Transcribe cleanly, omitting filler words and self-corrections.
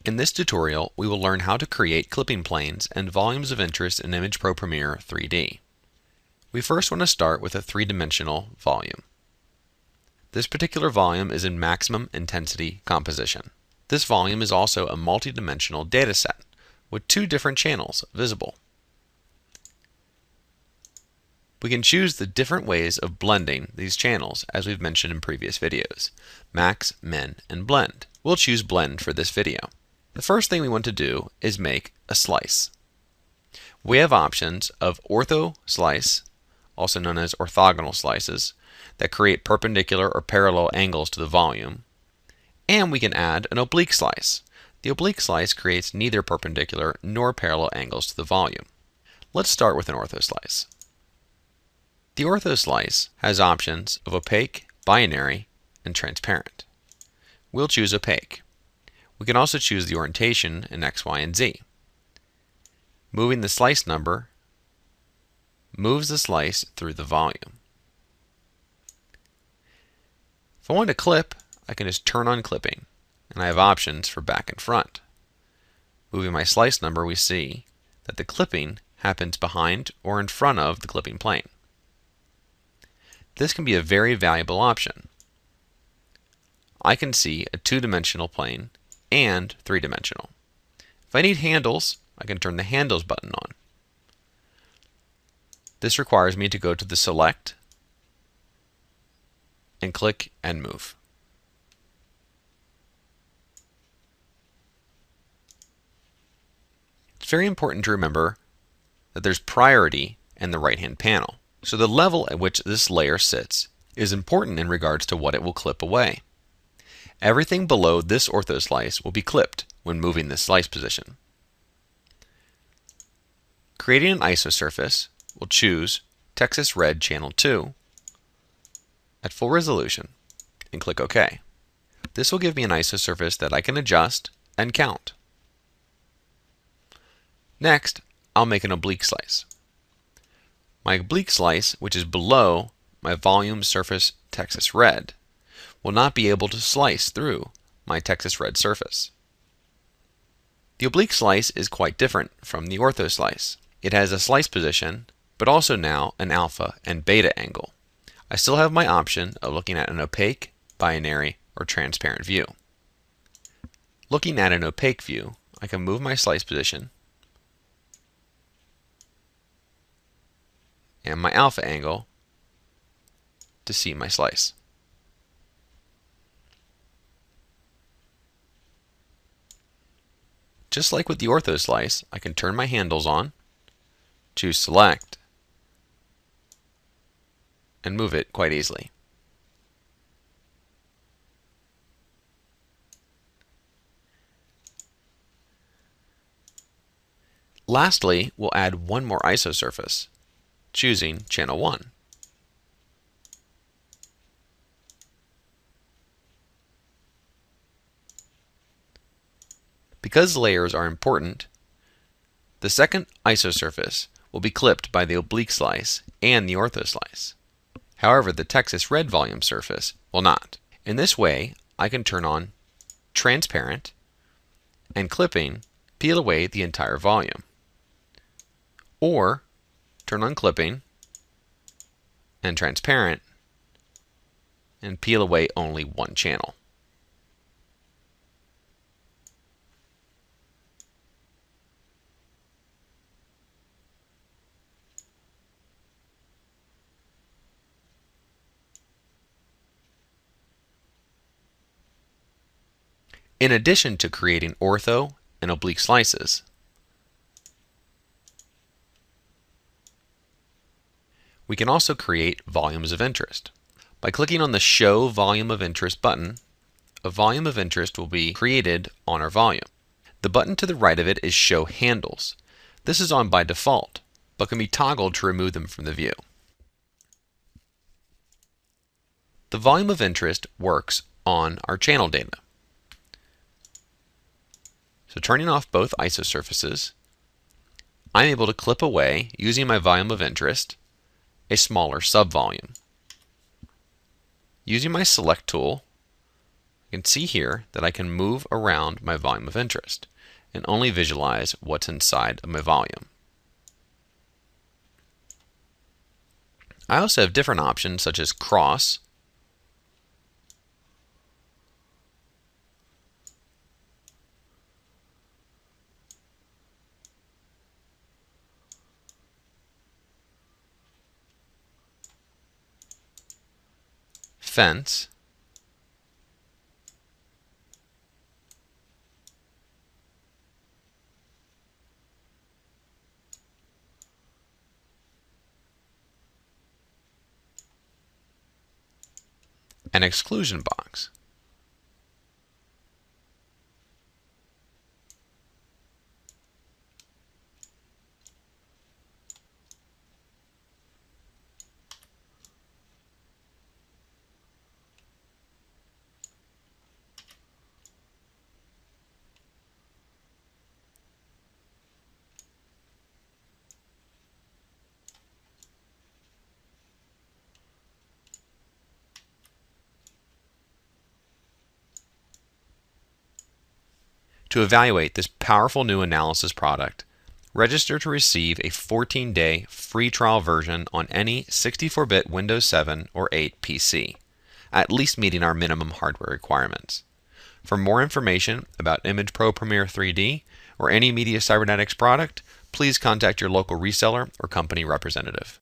In this tutorial, we will learn how to create clipping planes and volumes of interest in Image Pro Premiere 3D. We first want to start with a three-dimensional volume. This particular volume is in maximum intensity composition. This volume is also a multi-dimensional data set with two different channels visible. We can choose the different ways of blending these channels as we've mentioned in previous videos: max, min, and blend. We'll choose blend for this video. The first thing we want to do is make a slice. We have options of ortho slice, also known as orthogonal slices, that create perpendicular or parallel angles to the volume, and we can add an oblique slice. The oblique slice creates neither perpendicular nor parallel angles to the volume. Let's start with an ortho slice. The ortho slice has options of opaque, binary, and transparent. We'll choose opaque. We can also choose the orientation in X, Y, and Z. Moving the slice number moves the slice through the volume. If I want to clip, I can just turn on clipping, and I have options for back and front. Moving my slice number, we see that the clipping happens behind or in front of the clipping plane. This can be a very valuable option. I can see a two-dimensional plane and three-dimensional. If I need handles, I can turn the handles button on. This requires me to go to the select and click and move. It's very important to remember that there's priority in the right-hand panel. So the level at which this layer sits is important in regards to what it will clip away. Everything below this ortho slice will be clipped when moving the slice position. Creating an isosurface, we'll choose Texas Red Channel 2 at full resolution and click OK. This will give me an isosurface that I can adjust and count. Next, I'll make an oblique slice. My oblique slice, which is below my volume surface Texas Red, will not be able to slice through my Texas Red surface. The oblique slice is quite different from the ortho slice. It has a slice position, but also now an alpha and beta angle. I still have my option of looking at an opaque, binary, or transparent view. Looking at an opaque view, I can move my slice position and my alpha angle to see my slice. Just like with the ortho slice, I can turn my handles on, choose select, and move it quite easily. Lastly, we'll add one more isosurface, choosing channel 1. Because layers are important, the second isosurface will be clipped by the oblique slice and the ortho slice. However, the Texas Red volume surface will not. In this way, I can turn on transparent and clipping peel away the entire volume, or turn on clipping and transparent and peel away only one channel. In addition to creating ortho and oblique slices, we can also create volumes of interest. By clicking on the Show Volume of Interest button, a volume of interest will be created on our volume. The button to the right of it is Show Handles. This is on by default, but can be toggled to remove them from the view. The volume of interest works on our channel data. So turning off both isosurfaces, I'm able to clip away, using my volume of interest, a smaller subvolume. Using my select tool, can see here that I can move around my volume of interest and only visualize what's inside of my volume. I also have different options such as cross, fence, and exclusion box. To evaluate this powerful new analysis product, register to receive a 14-day free trial version on any 64-bit Windows 7 or 8 PC, at least meeting our minimum hardware requirements. For more information about Image Pro Premiere 3D or any Media Cybernetics product, please contact your local reseller or company representative.